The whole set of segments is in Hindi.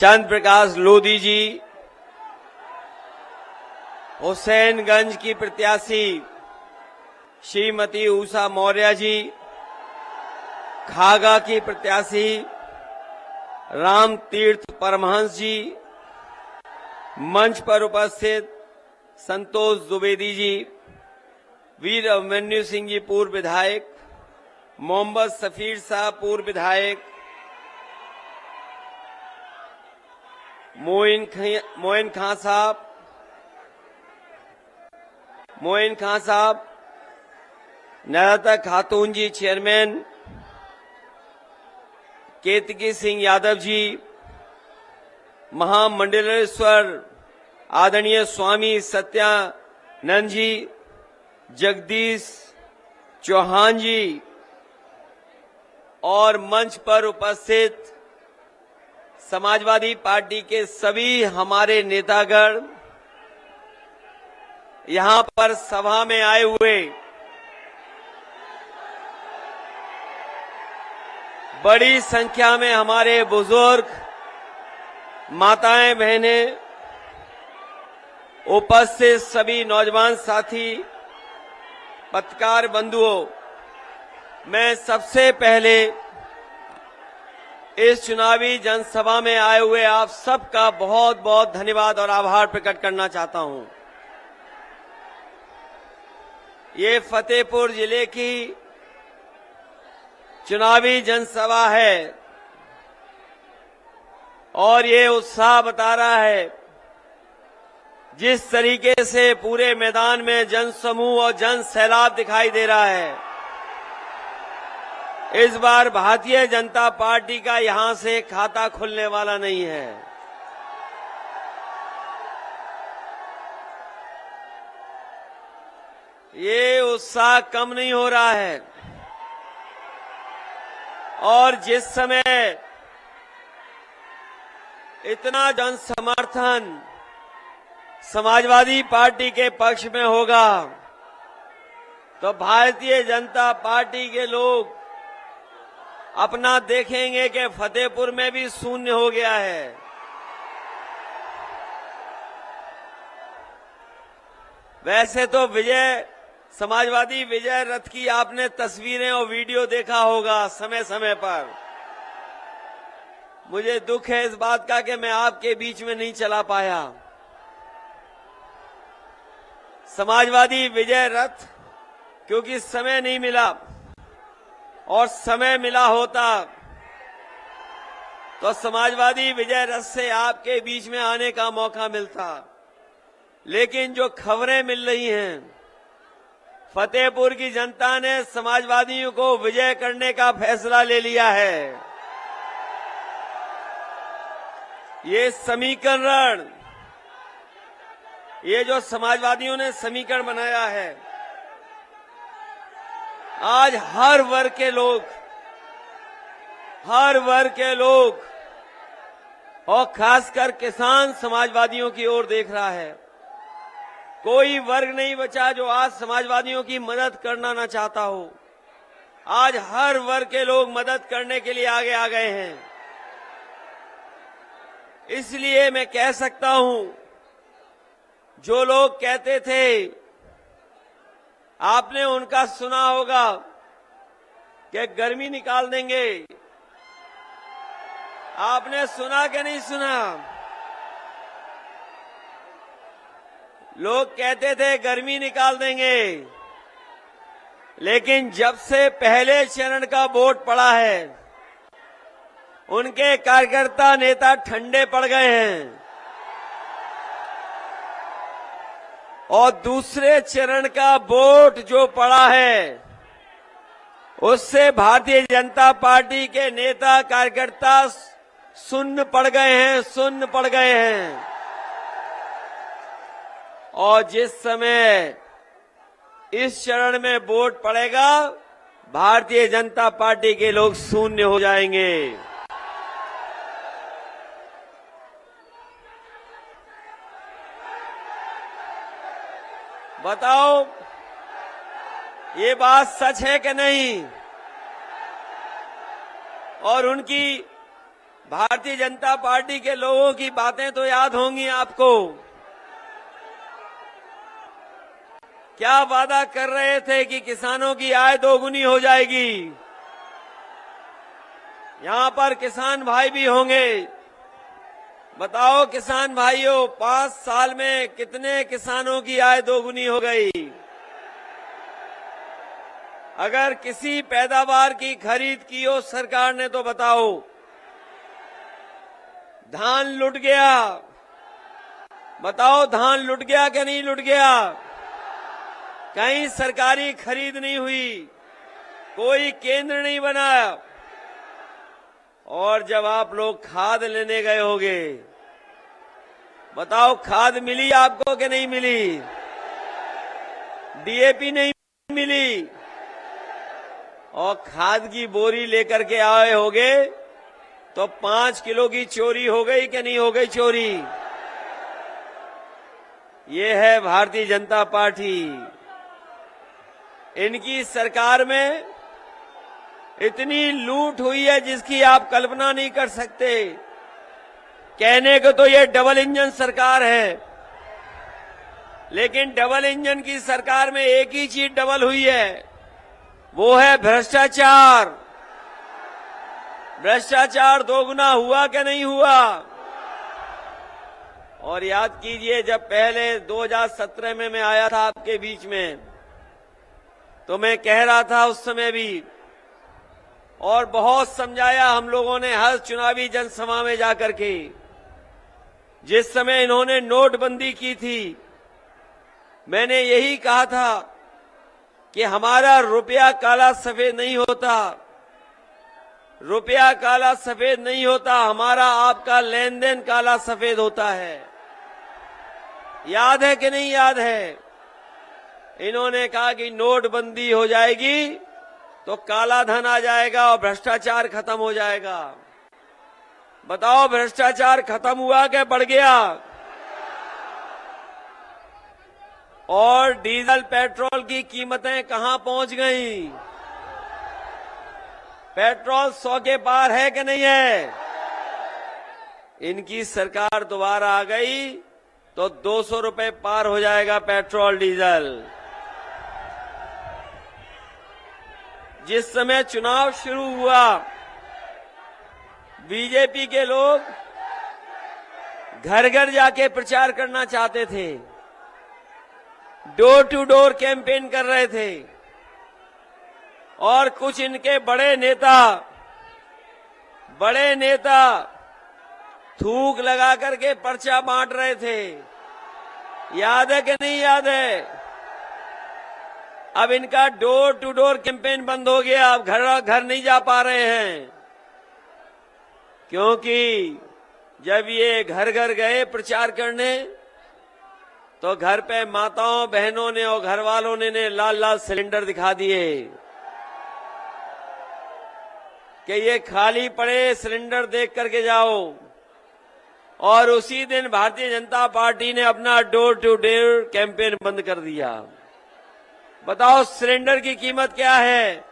चंद्र प्रकाश लोधी जी, हुसैनगंज की प्रत्याशी श्रीमती उषा मौर्य जी, खागा की प्रत्याशी राम तीर्थ परमहंस जी, मंच पर उपस्थित संतोष द्विवेदी जी, वीर अभिमन्यु सिंह जी पूर्व विधायक, मोहम्मद सफीर साहब पूर्व विधायक, मोइन खां साहब, नराता खातून जी चेयरमैन, केतकी सिंह यादव जी, महामंडलेश्वर आदरणीय स्वामी सत्यानंद जी, जगदीश चौहान जी और मंच पर उपस्थित समाजवादी पार्टी के सभी हमारे नेतागण, यहां पर सभा में आए हुए बड़ी संख्या में हमारे बुजुर्ग, माताएं, बहनें, उपस्थित सभी नौजवान साथी, पत्रकार बंधुओं, मैं सबसे पहले इस चुनावी जनसभा में आए हुए आप सबका बहुत बहुत धन्यवाद और आभार प्रकट करना चाहता हूं। ये फतेहपुर जिले की चुनावी जनसभा है और ये उत्साह बता रहा है जिस तरीके से पूरे मैदान में जनसमूह और जन सैलाब दिखाई दे रहा है। इस बार भारतीय जनता पार्टी का यहां से खाता खुलने वाला नहीं है। ये उत्साह कम नहीं हो रहा है और जिस समय इतना जन समर्थन समाजवादी पार्टी के पक्ष में होगा तो भारतीय जनता पार्टी के लोग अपना देखेंगे कि फतेहपुर में भी शून्य हो गया है। वैसे तो समाजवादी विजय रथ की आपने तस्वीरें और वीडियो देखा होगा समय समय पर। मुझे दुख है इस बात का कि मैं आपके बीच में नहीं चला पाया। समाजवादी विजय रथ क्योंकि समय नहीं मिला और समय मिला होता तो समाजवादी विजय रथ से आपके बीच में आने का मौका मिलता। लेकिन जो खबरें मिल रही हैं, फतेहपुर की जनता ने समाजवादियों को विजय करने का फैसला ले लिया है। ये समीकरण, ये जो समाजवादियों ने समीकरण बनाया है, आज हर वर्ग के लोग और खासकर किसान समाजवादियों की ओर देख रहा है। कोई वर्ग नहीं बचा जो आज समाजवादियों की मदद करना ना चाहता हो। आज हर वर्ग के लोग मदद करने के लिए आगे आ गए हैं। इसलिए मैं कह सकता हूं, जो लोग कहते थे, आपने उनका सुना होगा कि गर्मी निकाल देंगे। आपने सुना कि नहीं सुना? लोग कहते थे गर्मी निकाल देंगे, लेकिन जब से पहले चरण का वोट पड़ा है, उनके कार्यकर्ता नेता ठंडे पड़ गए हैं और दूसरे चरण का वोट जो पड़ा है उससे भारतीय जनता पार्टी के नेता कार्यकर्ता सुन्न पड़ गए हैं। और जिस समय इस चरण में वोट पड़ेगा, भारतीय जनता पार्टी के लोग शून्य हो जाएंगे। बताओ, ये बात सच है कि नहीं? और उनकी भारतीय जनता पार्टी के लोगों की बातें तो याद होंगी आपको। क्या वादा कर रहे थे कि किसानों की आय दोगुनी हो जाएगी। यहां पर किसान भाई भी होंगे। बताओ किसान भाइयों, 5 साल में कितने किसानों की आय दोगुनी हो गई। अगर किसी पैदावार की खरीद की हो सरकार ने तो बताओ। धान लुट गया, बताओ धान लुट गया कि नहीं लुट गया। कहीं सरकारी खरीद नहीं हुई, कोई केंद्र नहीं बनाया। और जब आप लोग खाद लेने गए होगे, बताओ खाद मिली आपको कि नहीं मिली। डीएपी नहीं मिली। और खाद की बोरी लेकर के आए होगे तो 5 किलो की चोरी हो गई कि नहीं हो गई चोरी। ये है भारतीय जनता पार्टी। इनकी सरकार में इतनी लूट हुई है जिसकी आप कल्पना नहीं कर सकते। कहने को तो ये डबल इंजन सरकार है, लेकिन डबल इंजन की सरकार में एक ही चीज डबल हुई है, वो है भ्रष्टाचार। भ्रष्टाचार दोगुना हुआ कि नहीं हुआ। और याद कीजिए, जब पहले 2017 में मैं आया था आपके बीच में, तो मैं कह रहा था उस समय भी, और बहुत समझाया हम लोगों ने हर चुनावी जनसभा में जाकर के। जिस समय इन्होंने नोटबंदी की थी, मैंने यही कहा था कि हमारा रुपया काला सफेद नहीं होता। रुपया काला सफेद नहीं होता, हमारा आपका लेन देन काला सफेद होता है। याद है कि नहीं याद है। इन्होंने कहा कि नोटबंदी हो जाएगी तो काला धन आ जाएगा और भ्रष्टाचार खत्म हो जाएगा। बताओ भ्रष्टाचार खत्म हुआ कि बढ़ गया। और डीजल पेट्रोल की कीमतें कहां पहुंच गई। पेट्रोल 100 के पार है कि नहीं है। इनकी सरकार दोबारा आ गई तो 200 रुपए पार हो जाएगा पेट्रोल डीजल। जिस समय चुनाव शुरू हुआ, बीजेपी के लोग घर घर जाके प्रचार करना चाहते थे, डोर टू डोर कैंपेन कर रहे थे। और कुछ इनके बड़े नेता थूक लगा करके पर्चा बांट रहे थे। याद है कि नहीं याद है। अब इनका डोर टू डोर कैंपेन बंद हो गया। अब घर घर नहीं जा पा रहे हैं, क्योंकि जब ये घर घर गए प्रचार करने तो घर पे माताओं बहनों ने और घर वालों ने लाल लाल सिलेंडर दिखा दिए कि ये खाली पड़े सिलेंडर देख करके जाओ। और उसी दिन भारतीय जनता पार्टी ने अपना डोर टू डोर कैंपेन बंद कर दिया। बताओ सिलेंडर की कीमत क्या है।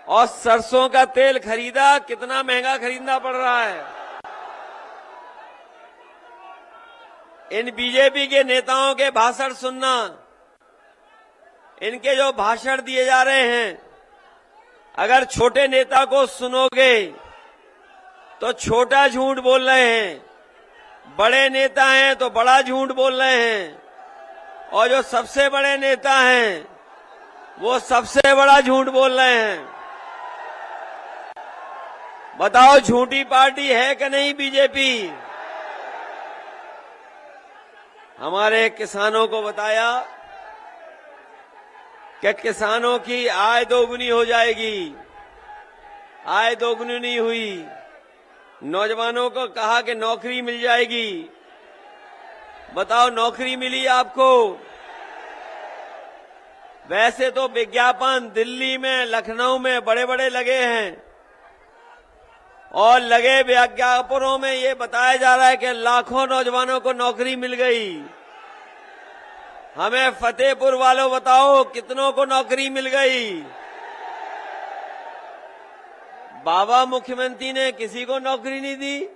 और सरसों का तेल खरीदा, कितना महंगा खरीदना पड़ रहा है। इन बीजेपी के नेताओं के भाषण सुनना, इनके जो भाषण दिए जा रहे हैं, अगर छोटे नेता को सुनोगे तो छोटा झूठ बोल रहे हैं, बड़े नेता हैं तो बड़ा झूठ बोल रहे हैं, और जो सबसे बड़े नेता हैं वो सबसे बड़ा झूठ बोल रहे हैं। बताओ झूठी पार्टी है कि नहीं बीजेपी। हमारे किसानों को बताया कि किसानों की आय दोगुनी हो जाएगी। आय दोगुनी नहीं हुई। नौजवानों को कहा कि नौकरी मिल जाएगी। बताओ नौकरी मिली आपको। वैसे तो विज्ञापन दिल्ली में, लखनऊ में बड़े बड़े लगे हैं, और लगे विज्ञापनों में ये बताया जा रहा है कि लाखों नौजवानों को नौकरी मिल गई। हमें फतेहपुर वालों बताओ कितनों को नौकरी मिल गई। बाबा मुख्यमंत्री ने किसी को नौकरी नहीं दी।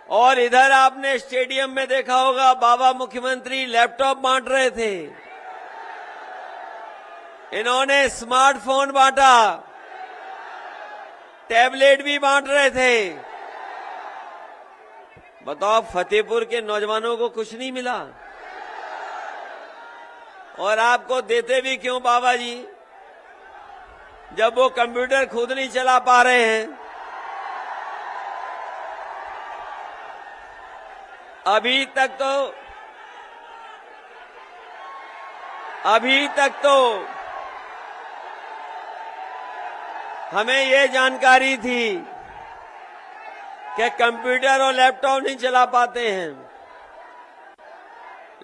और इधर आपने स्टेडियम में देखा होगा, बाबा मुख्यमंत्री लैपटॉप बांट रहे थे, इन्होंने स्मार्टफोन बांटा, टैबलेट भी बांट रहे थे। बताओ, फतेहपुर के नौजवानों को कुछ नहीं मिला? और आपको देते भी क्यों बाबा जी, जब वो कंप्यूटर खुद नहीं चला पा रहे हैं? अभी तक तो हमें ये जानकारी थी कि कंप्यूटर और लैपटॉप नहीं चला पाते हैं,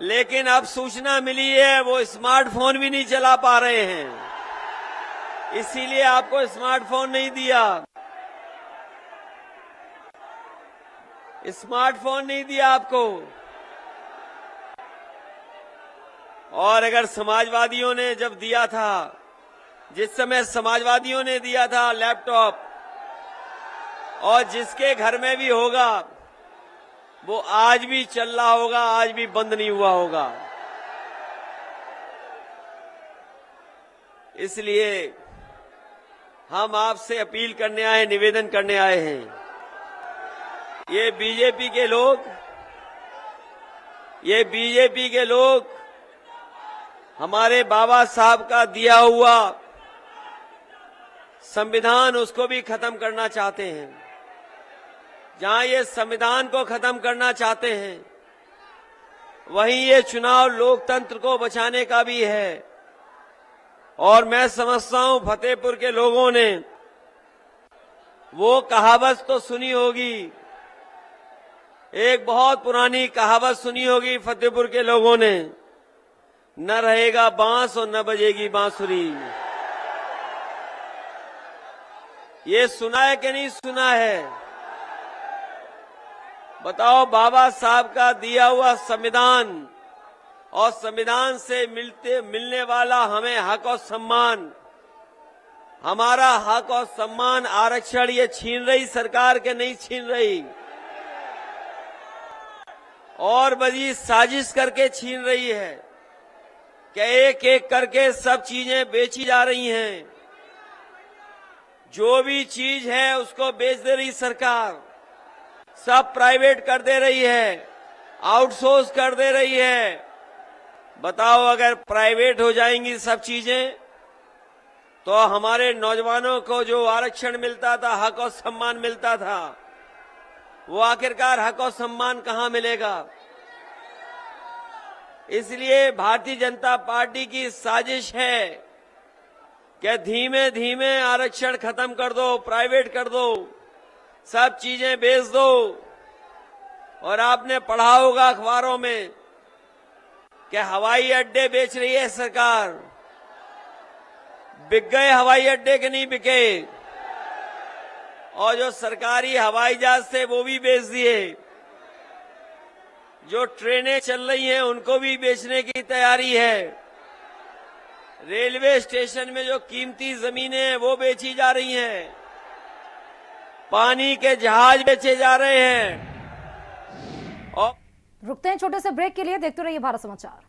लेकिन अब सूचना मिली है वो स्मार्टफोन भी नहीं चला पा रहे हैं, इसीलिए आपको स्मार्टफोन नहीं दिया। स्मार्टफोन नहीं दिया आपको। और अगर समाजवादियों ने जब दिया था, जिस समय समाजवादियों ने दिया था लैपटॉप, और जिसके घर में भी होगा वो आज भी चल रहा होगा, आज भी बंद नहीं हुआ होगा। इसलिए हम आपसे अपील करने आए, निवेदन करने आए हैं। ये बीजेपी के लोग हमारे बाबा साहब का दिया हुआ संविधान, उसको भी खत्म करना चाहते हैं। जहां ये संविधान को खत्म करना चाहते हैं, वहीं ये चुनाव लोकतंत्र को बचाने का भी है। और मैं समझता हूं फतेहपुर के लोगों ने वो कहावत तो सुनी होगी, एक बहुत पुरानी कहावत सुनी होगी फतेहपुर के लोगों ने, न रहेगा बांस और न बजेगी बांसुरी। ये सुना है कि नहीं सुना है? बताओ, बाबा साहब का दिया हुआ संविधान और संविधान से मिलने वाला हमें हक और सम्मान, हमारा हक और सम्मान, आरक्षण ये छीन रही सरकार के नहीं छीन रही, और बड़ी साजिश करके छीन रही है कि एक एक करके सब चीजें बेची जा रही हैं। जो भी चीज है उसको बेच दे रही सरकार, सब प्राइवेट कर दे रही है, आउटसोर्स कर दे रही है। बताओ, अगर प्राइवेट हो जाएंगी सब चीजें तो हमारे नौजवानों को जो आरक्षण मिलता था, हक और सम्मान मिलता था, वो आखिरकार हक और सम्मान कहां मिलेगा? इसलिए भारतीय जनता पार्टी की साजिश है कि धीमे धीमे आरक्षण खत्म कर दो, प्राइवेट कर दो, सब चीजें बेच दो। और आपने पढ़ा होगा अखबारों में कि हवाई अड्डे बेच रही है सरकार। बिक गए हवाई अड्डे के नहीं बिके, और जो सरकारी हवाई जहाज थे वो भी बेच दिए। जो ट्रेनें चल रही हैं उनको भी बेचने की तैयारी है। रेलवे स्टेशन में जो कीमती जमीनें हैं वो बेची जा रही हैं। पानी के जहाज बेचे जा रहे हैं। और रुकते हैं छोटे से ब्रेक के लिए, देखते रहिए भारत समाचार।